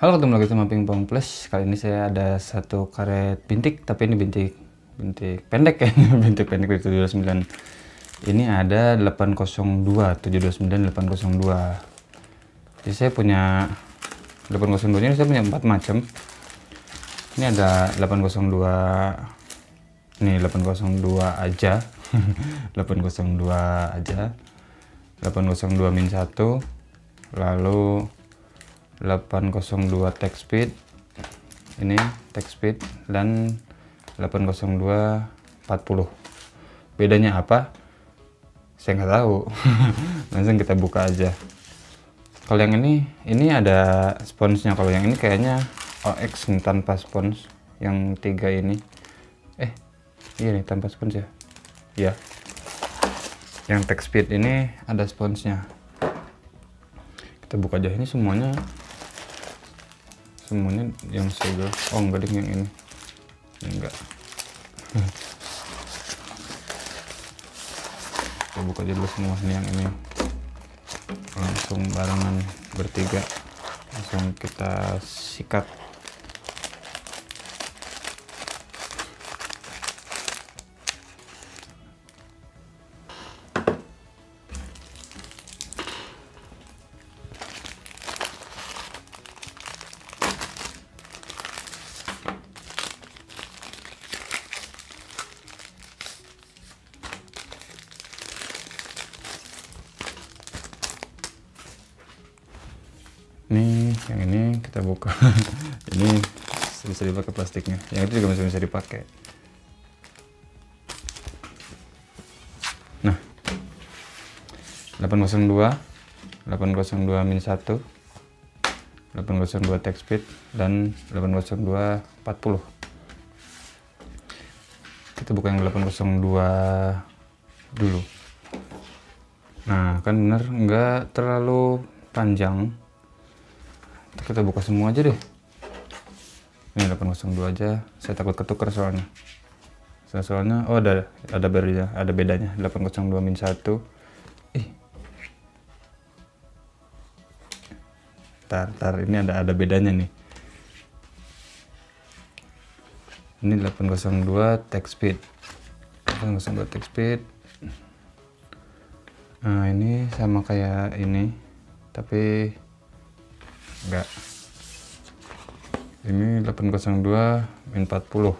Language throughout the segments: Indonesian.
Halo, ketemu lagi sama Pingpong Plus. Kali ini saya ada satu karet bintik, tapi ini bintik pendek ya. Bintik pendek dari 729. Ini ada 802, 729 802. Jadi saya punya 802 ini, saya punya 4 macam. Ini ada 802. Ini 802 aja. 802 aja. 802 min 1. Lalu 802 text speed, ini text speed, dan 802 40. Bedanya apa? Saya nggak tahu. Langsung kita buka aja. Kalau yang ini ada sponsnya. Kalau yang ini kayaknya OX nih, tanpa spons. Yang 3 ini, iya nih tanpa spons ya. Ya. Yang text speed ini ada sponsnya. Kita buka aja. Ini semuanya yang segel. Oh enggak deh, yang ini enggak. Kita buka aja dulu semua. Ini yang ini langsung barengan bertiga, langsung kita sikat. Nih yang ini kita buka. Ini bisa dipakai plastiknya, yang itu juga masih bisa dipakai. Nah, 802 min 1, 802 text speed, dan 802 40. Kita buka yang 802 dulu. Nah kan bener, nggak terlalu panjang. Kita buka semua aja deh. Ini 802 aja. Saya takut ketuker soalnya. Oh ada bedanya. 802 min 1. Tar ini ada bedanya nih. Ini 802 text speed. 802 text speed. Nah, ini sama kayak ini, tapi enggak. Ini 802 min 40.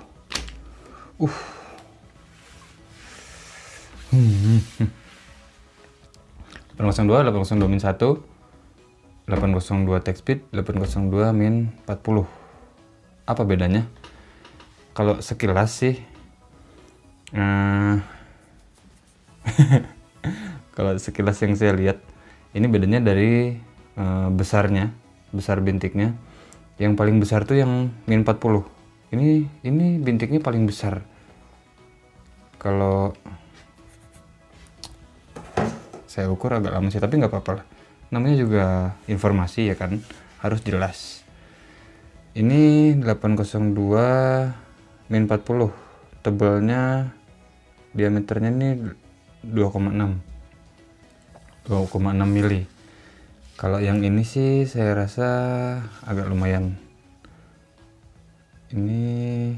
802 min 1, 802 text speed, 802 min 40. Apa bedanya? Kalau sekilas sih, kalau sekilas yang saya lihat, ini bedanya dari besar bintiknya. Yang paling besar tuh yang min 40. Ini bintiknya paling besar. Kalau saya ukur agak lama sih, tapi nggak apa-apa lah. Namanya juga informasi ya kan, harus jelas. Ini 802 min 40. Tebalnya, diameternya ini 2,6 mili. Kalau yang ini sih saya rasa agak lumayan. Ini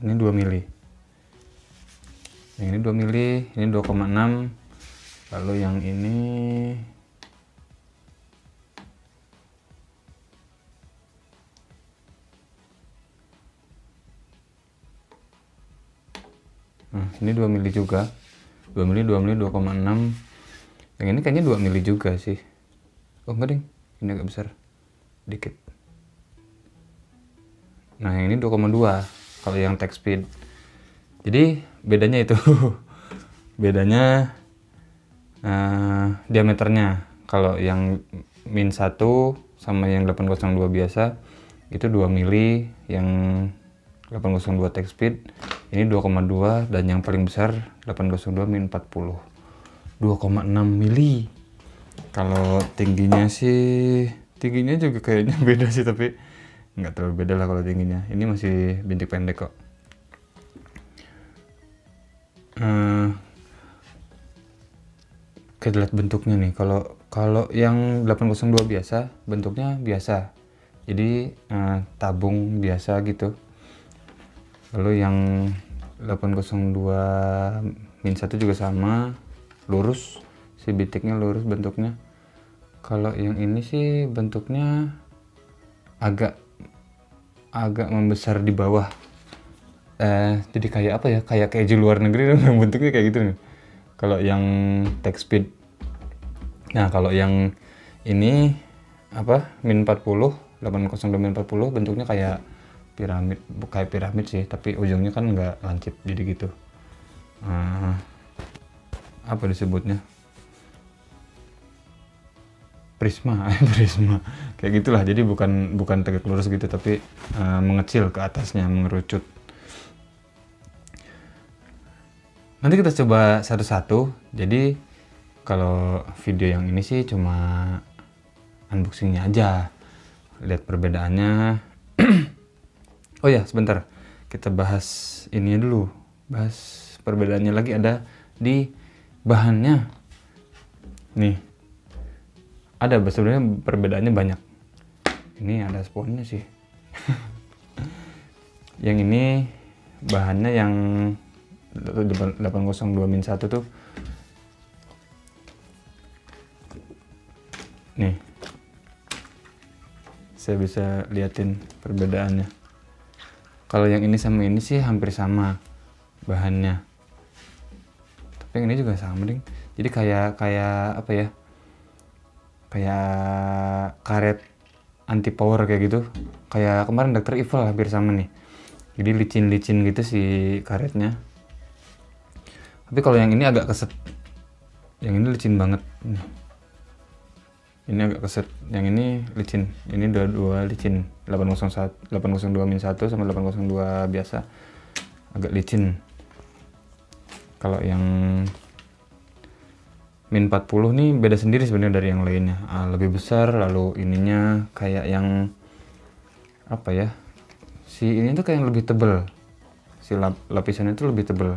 2 mili. Yang ini 2 mili, ini 2,6. Lalu yang ini ini 2 mili juga. 2 mili, 2,6. Yang ini kayaknya 2 mili juga sih. Oh enggak ding, ini agak besar dikit. Nah yang ini 2,2 kalau yang text speed. Jadi bedanya itu. Bedanya diameternya. Kalau yang min 1 sama yang 802 biasa itu 2 mili. Yang 802 text speed ini 2,2, dan yang paling besar 802 min 40, 2,6 mili. Kalau tingginya juga kayaknya beda sih, tapi nggak terlalu beda lah kalau tingginya. Ini masih bintik pendek kok. Kita lihat bentuknya nih. Kalau yang 802 biasa, bentuknya biasa. Jadi tabung biasa gitu. Lalu yang 802 min 1 juga sama, lurus. Si bitiknya lurus bentuknya. Kalau yang ini sih bentuknya agak membesar di bawah. Jadi kayak apa ya? Kayak keju luar negeri bentuknya kayak gitu nih. Kalau yang text speed. Nah, kalau yang ini apa? Min 40, 802 min 40 bentuknya kayak piramid sih, tapi ujungnya kan nggak lancip jadi gitu. Apa disebutnya? Prisma. Prisma. Kayak gitulah. Jadi bukan tegak lurus gitu, tapi mengecil ke atasnya, mengerucut. Nanti kita coba satu-satu. Jadi kalau video yang ini sih cuma unboxingnya aja, lihat perbedaannya. Oh ya, sebentar, kita bahas ini dulu, bahas perbedaannya lagi ada di bahannya. Nih, ada sebenarnya perbedaannya banyak. Ini ada sponnya sih. Yang ini bahannya yang 802 min 1 tuh nih, saya bisa liatin perbedaannya. Kalau yang ini sama ini sih hampir sama bahannya, tapi yang ini juga sama ding. Jadi kayak apa ya, kayak karet anti power kayak gitu, kayak kemarin Dr. Evil hampir sama nih. Jadi licin-licin gitu si karetnya. Tapi kalau yang ini agak keset, yang ini licin banget. Ini agak keset, yang ini licin. Ini dua licin. 802 min 1 sama 802 biasa agak licin. Kalau yang min 40 nih beda sendiri sebenarnya dari yang lainnya. Lebih besar, lalu ininya kayak yang apa ya? Si ini tuh kayak yang lebih tebel. Si lapisannya tuh lebih tebel.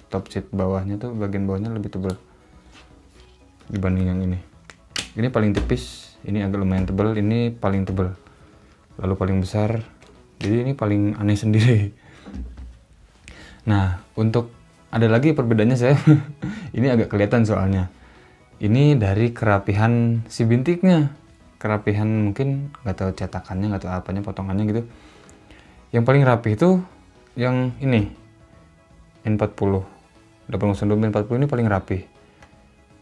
Top sheet bawahnya tuh, bagian bawahnya lebih tebal dibanding yang ini. Ini paling tipis, ini agak lumayan tebal, ini paling tebal, lalu paling besar. Jadi ini paling aneh sendiri. Nah, untuk ada lagi perbedaannya saya. Ini agak kelihatan soalnya. Ini dari kerapihan si bintiknya, kerapihan mungkin nggak tahu cetakannya, nggak tahu apanya, potongannya gitu. Yang paling rapi itu yang ini N40. 802 min 40 ini paling rapi.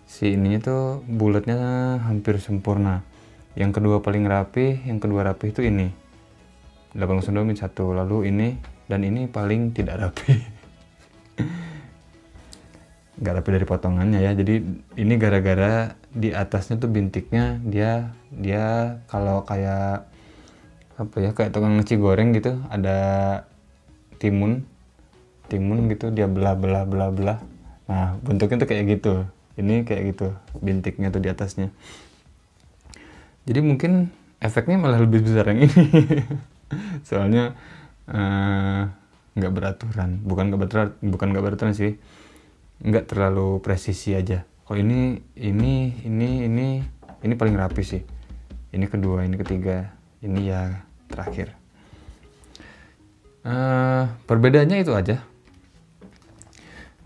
Si ininya tuh bulatnya hampir sempurna. Yang kedua paling rapi, yang kedua rapi itu ini 802 min 1. Lalu ini dan ini paling tidak rapi. Nggak rapi dari potongannya ya. Jadi ini gara-gara di atasnya tuh bintiknya dia kalau kayak apa ya, kayak tukang nasi goreng gitu, ada timun gitu, dia belah. Nah, bentuknya tuh kayak gitu. Ini kayak gitu bintiknya tuh di atasnya. Jadi mungkin efeknya malah lebih besar yang ini. Soalnya nggak beraturan, bukan nggak beraturan sih, nggak terlalu presisi aja. Kalau ini paling rapi sih. Ini kedua, ini ketiga, ini ya terakhir. Perbedaannya itu aja.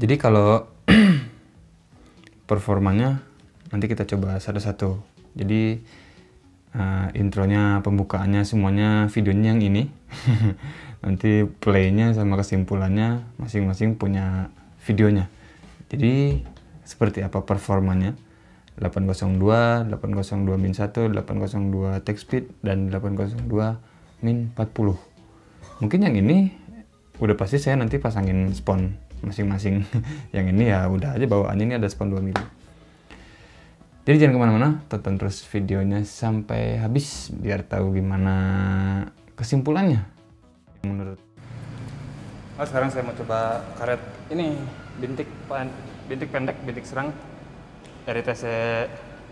Jadi kalau performanya nanti kita coba satu-satu. Jadi intronya, pembukaannya, semuanya videonya yang ini. Nanti playnya sama kesimpulannya masing-masing punya videonya. Jadi seperti apa performanya 802 min 1, 802 text speed, dan 802 min 40. Mungkin yang ini udah pasti saya nanti pasangin spon masing-masing. Yang ini ya udah aja bawaannya, ini ada spon 2 mili. Jadi jangan kemana-mana, tonton terus videonya sampai habis biar tahu gimana kesimpulannya menurut. Sekarang saya mau coba karet ini, bintik pendek, bintik serang dari TC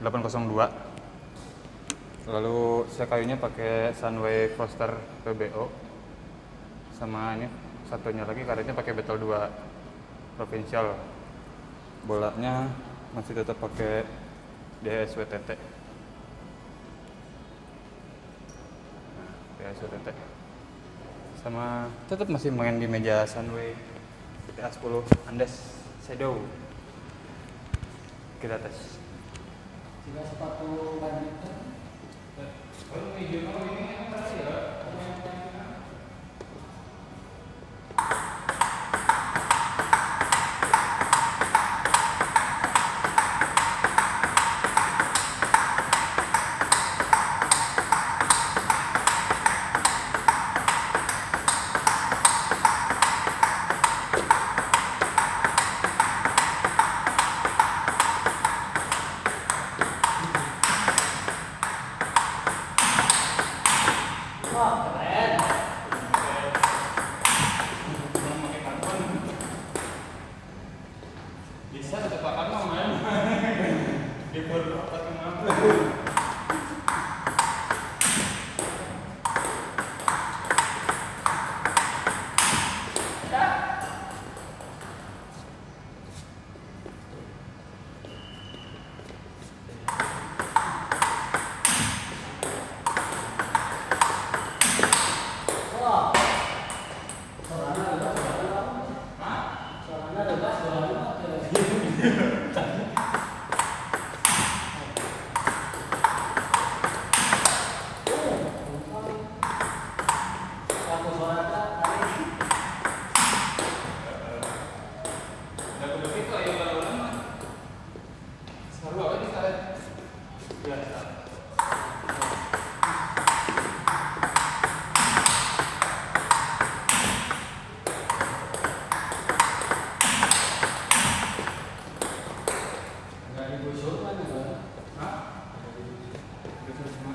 802. Lalu saya kayunya pakai Sunway Foster PBO, sama ini satunya lagi karetnya pakai Betel 2 Provincial. Bolanya masih tetap pakai DSWTT. DSWTT. Sama tetap masih main di meja Sunway TA10 Andes Shadow. Kita tes. Jika sepatu badminton, Kalau meja ini apa sih ya? wah keren. Bisa tetap akan mau main. Di beberapa kemampuan. Wah, suaranya bebas, suaranya bebas, satu suara tadi. Udah begitu ayo lama. Seru apa nih kalian? Biasa. Nggak digusur kan juga. Hah? Betul semua.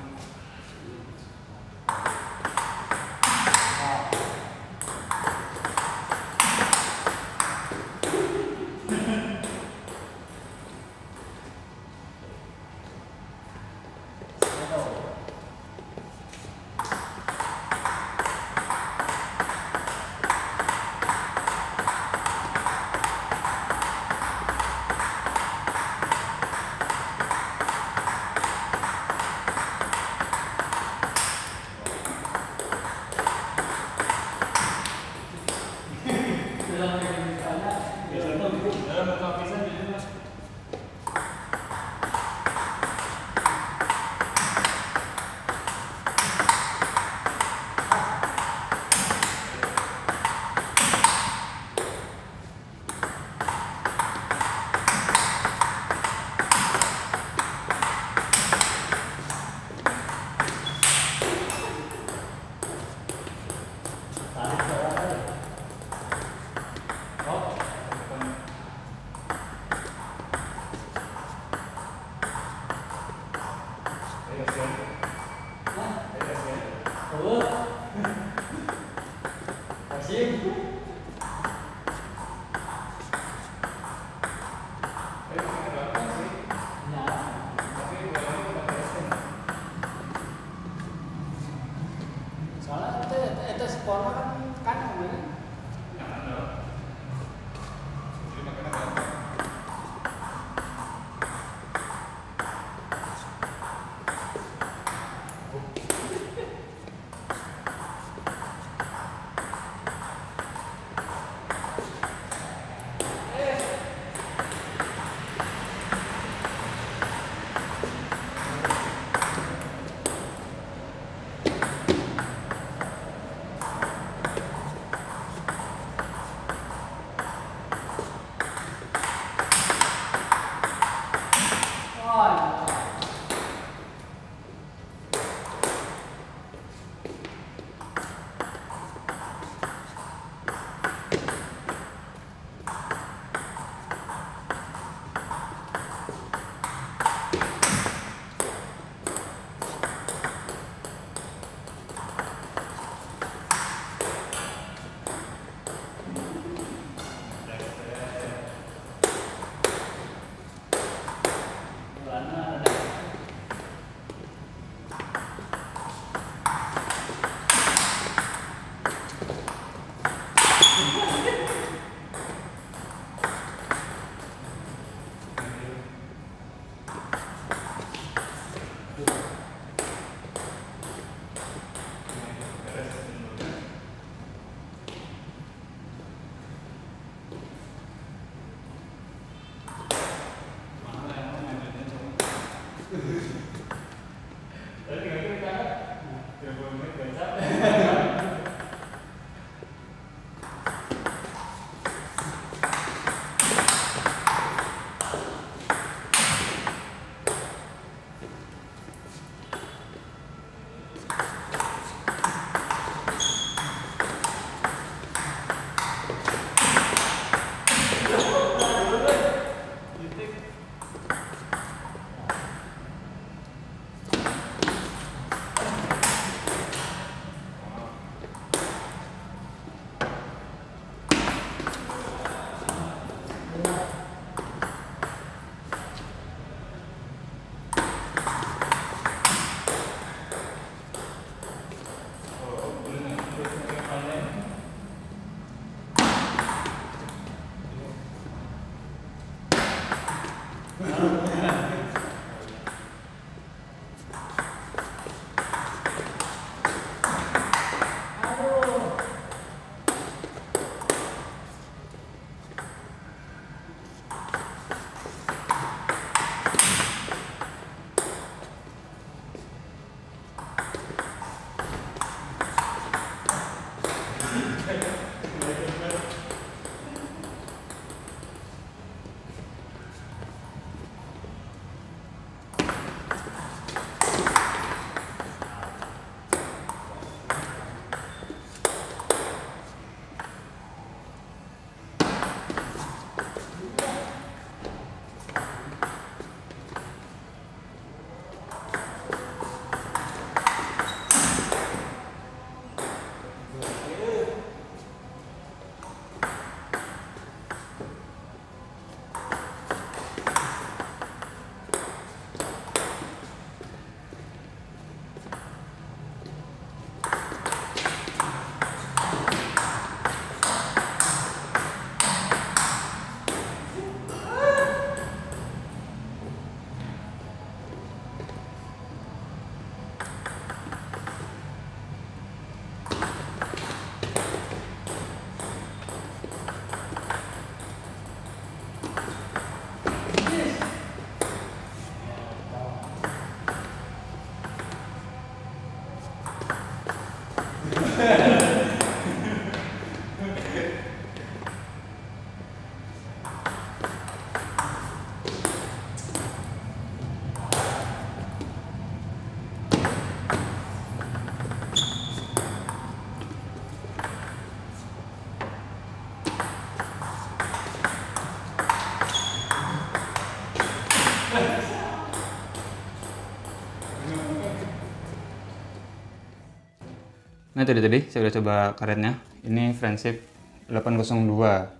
Nah itu dia tadi, saya udah coba karetnya. Ini Friendship 802.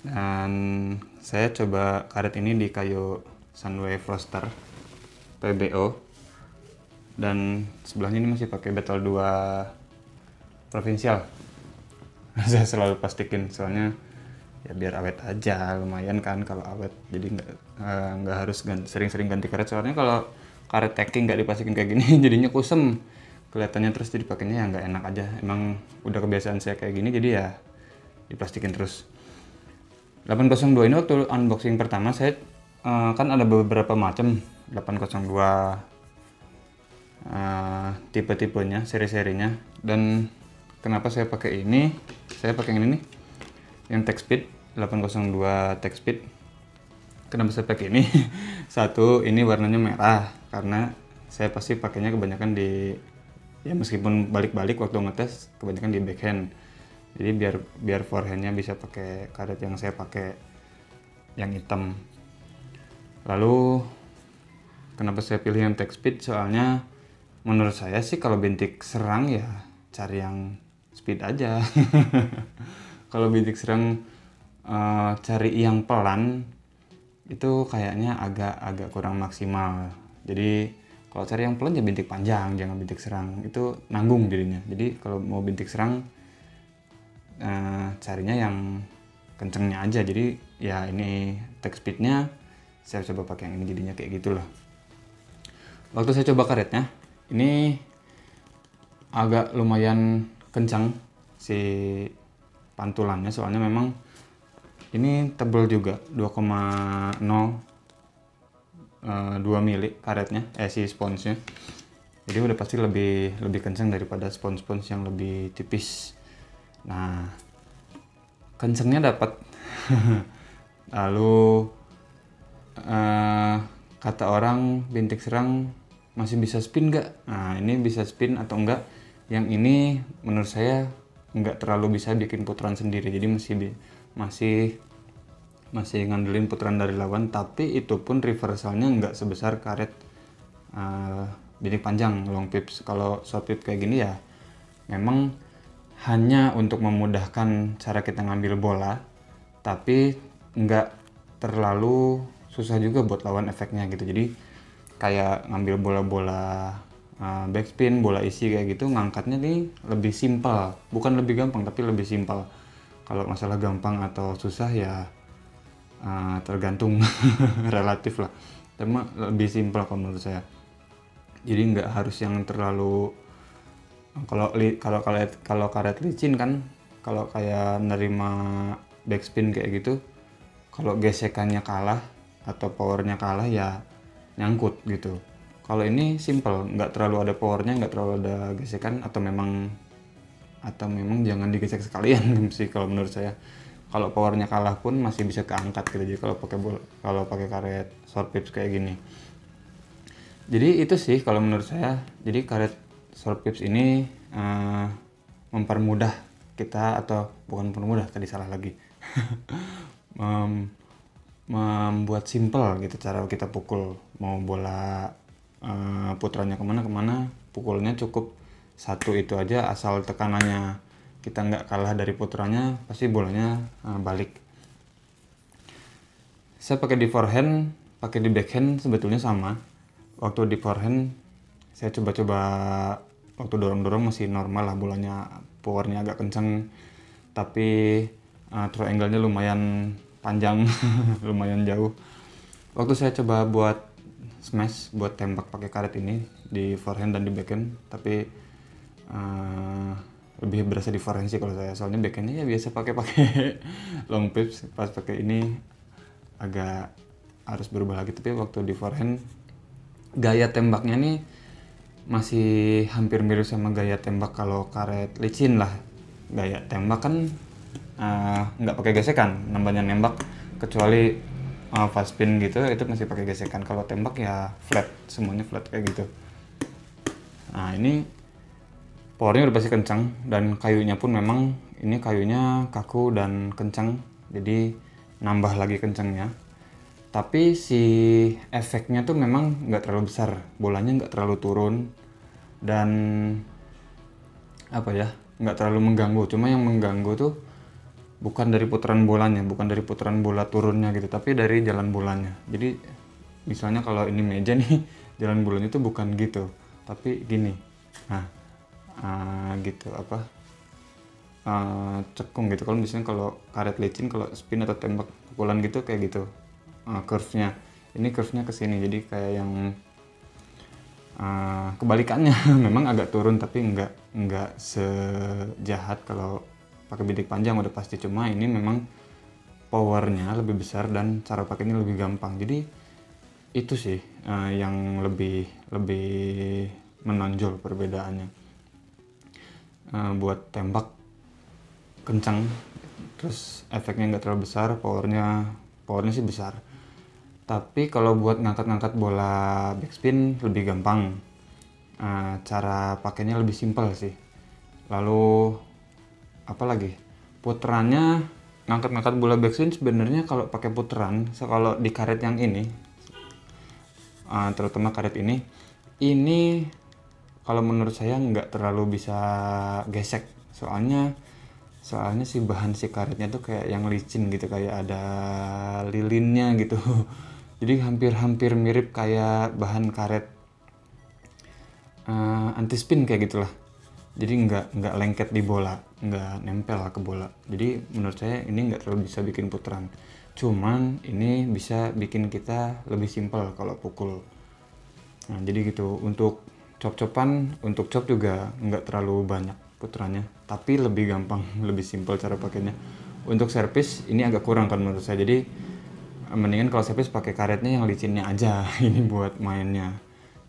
Dan saya coba karet ini di kayu Sunway Froster PBO. Dan sebelahnya ini masih pakai Battle 2 Provincial. Saya selalu pastikan, soalnya ya biar awet aja, lumayan kan kalau awet. Jadi nggak harus sering-sering ganti karet, soalnya kalau karet tacking nggak dipastikan kayak gini jadinya kusem kelihatannya, terus jadi pakainya ya nggak enak aja. Emang udah kebiasaan saya kayak gini, jadi ya diplastikin terus. 802 ini waktu unboxing pertama saya kan ada beberapa macam 802 tipe-tipenya, seri-serinya. Dan kenapa saya pakai ini? Saya pakai yang ini nih, yang Techspeed 802 Techspeed. Kenapa saya pakai ini? Satu, ini warnanya merah karena saya pasti pakainya kebanyakan di, ya meskipun balik-balik waktu ngetes kebanyakan di backhand. Jadi biar forehandnya bisa pakai karet yang saya pakai yang hitam. Lalu kenapa saya pilih yang Techspeed? Soalnya menurut saya sih kalau bintik serang ya cari yang speed aja. Kalau bintik serang cari yang pelan itu kayaknya agak kurang maksimal. Jadi kalau cari yang pelan ya bintik panjang, jangan bintik serang, itu nanggung jadinya. Jadi kalau mau bintik serang carinya yang kencengnya aja. Jadi ya ini Techspeednya saya coba pakai yang ini, jadinya kayak gitulah. Waktu saya coba karetnya ini agak lumayan kencang si pantulannya, soalnya memang ini tebal juga 2,0 2 mili karetnya, si sponsnya. Jadi udah pasti lebih kenceng daripada spons-spons yang lebih tipis. Nah, kencengnya dapat. Lalu kata orang bintik serang masih bisa spin nggak? Nah, ini bisa spin atau enggak? Yang ini menurut saya nggak terlalu bisa bikin putaran sendiri. Jadi masih ngandelin putaran dari lawan, tapi itu pun reversalnya nggak sebesar karet bintik panjang long pips. Kalau short pips kayak gini ya memang hanya untuk memudahkan cara kita ngambil bola, tapi nggak terlalu susah juga buat lawan efeknya gitu. Jadi kayak ngambil bola-bola backspin, bola isi kayak gitu, ngangkatnya nih lebih simpel, bukan lebih gampang tapi lebih simpel. Kalau masalah gampang atau susah ya tergantung relatif lah, tapi lebih simpel kalau menurut saya. Jadi nggak harus yang terlalu, kalau karet licin kan, kalau kayak nerima backspin kayak gitu, kalau gesekannya kalah atau powernya kalah ya nyangkut gitu. Kalau ini simple, nggak terlalu ada powernya, nggak terlalu ada gesekan, atau memang jangan digesek sekalian sih kalau menurut saya. Kalau powernya kalah pun masih bisa keangkat gitu. Jadi kalau pakai karet short pips kayak gini. Jadi itu sih kalau menurut saya. Jadi karet short pips ini mempermudah kita, atau bukan mempermudah, tadi salah lagi. Membuat simple gitu cara kita pukul. Mau bola puterannya kemana, pukulnya cukup satu itu aja, asal tekanannya kita nggak kalah dari puterannya, pasti bolanya balik. Saya pakai di forehand, pakai di backhand sebetulnya sama. Waktu di forehand saya coba-coba, waktu dorong-dorong masih normal lah, bolanya powernya agak kencang, tapi triangle-nya lumayan panjang, lumayan jauh. Waktu saya coba buat smash, buat tembak pakai karet ini di forehand dan di backhand, tapi lebih berasa di forehand sih kalau saya, soalnya backhandnya ya biasa pakai long pips. Pas pakai ini agak harus berubah lagi, tapi waktu di forehand gaya tembaknya nih masih hampir mirip sama gaya tembak kalau karet licin lah. Gaya tembak kan nggak pakai gesekan, namanya nembak, kecuali fast spin gitu, itu masih pakai gesekan. Kalau tembak ya flat, semuanya flat kayak gitu. Nah, ini powernya udah pasti kencang, dan kayunya pun memang ini kayunya kaku dan kencang, jadi nambah lagi kencangnya. Tapi si efeknya tuh memang nggak terlalu besar, bolanya nggak terlalu turun, dan nggak terlalu mengganggu. Cuma yang mengganggu tuh bukan dari putaran bolanya, bukan dari putaran bola turunnya gitu, tapi dari jalan bolanya. Jadi misalnya kalau ini meja nih, jalan bolanya tuh bukan gitu, tapi gini. Nah, gitu cekung gitu. Kalau misalnya kalau karet licin, kalau spin atau tembak pukulan gitu kayak gitu, curve-nya ini curve-nya ke sini, jadi kayak yang kebalikannya. Memang agak turun, tapi nggak sejahat kalau pakai bintik panjang udah pasti. Cuma ini memang powernya lebih besar dan cara pakainya lebih gampang. Jadi itu sih yang lebih menonjol perbedaannya. Buat tembak kencang, terus efeknya nggak terlalu besar, powernya sih besar. Tapi kalau buat ngangkat-ngangkat bola backspin lebih gampang, cara pakainya lebih simpel sih. Lalu apalagi puterannya, ngangkat-ngangkat bola backspin sebenarnya kalau pakai puteran, kalau di karet yang ini, terutama karet ini kalau menurut saya nggak terlalu bisa gesek, soalnya si bahan si karetnya tuh kayak yang licin gitu, kayak ada lilinnya gitu. Jadi hampir mirip kayak bahan karet anti spin kayak gitulah. Jadi nggak lengket di bola, nggak nempel ke bola. Jadi menurut saya ini nggak terlalu bisa bikin putaran. Cuman ini bisa bikin kita lebih simpel kalau pukul. Nah, jadi gitu. Untuk chop-chopan, untuk chop juga nggak terlalu banyak putarannya, tapi lebih gampang, lebih simpel cara pakainya. Untuk servis ini agak kurang kan menurut saya. Jadi mendingan kalau servis pakai karetnya yang licinnya aja ini buat mainnya.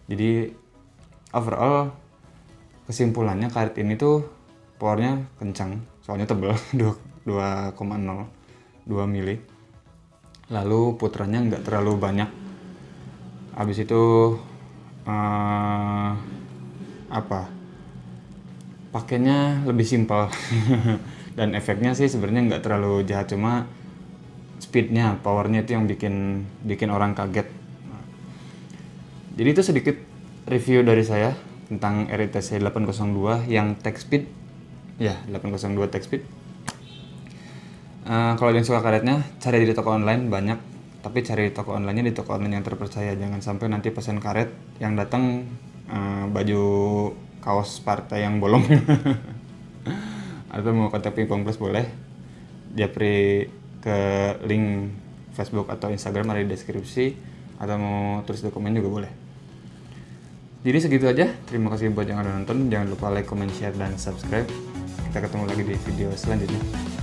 Jadi overall kesimpulannya karet ini tuh powernya kencang, soalnya tebel 2,02 mili. Lalu putarannya nggak terlalu banyak. Habis itu pakainya lebih simpel dan efeknya sih sebenarnya nggak terlalu jahat, cuma speednya, powernya itu yang bikin orang kaget. Jadi itu sedikit review dari saya tentang RITC 802 yang tech speed, ya 802 tech speed. Kalau yang suka karetnya, cari di toko online banyak, tapi cari di toko online-nya di toko online yang terpercaya. Jangan sampai nanti pesan karet yang datang baju kaos partai yang bolong. Atau mau kontak Pingpong Plus boleh, japri ke link Facebook atau Instagram ada di deskripsi, atau mau tulis dokumen juga boleh. Jadi segitu aja, terima kasih buat yang udah nonton, jangan lupa like, comment, share, dan subscribe. Kita ketemu lagi di video selanjutnya.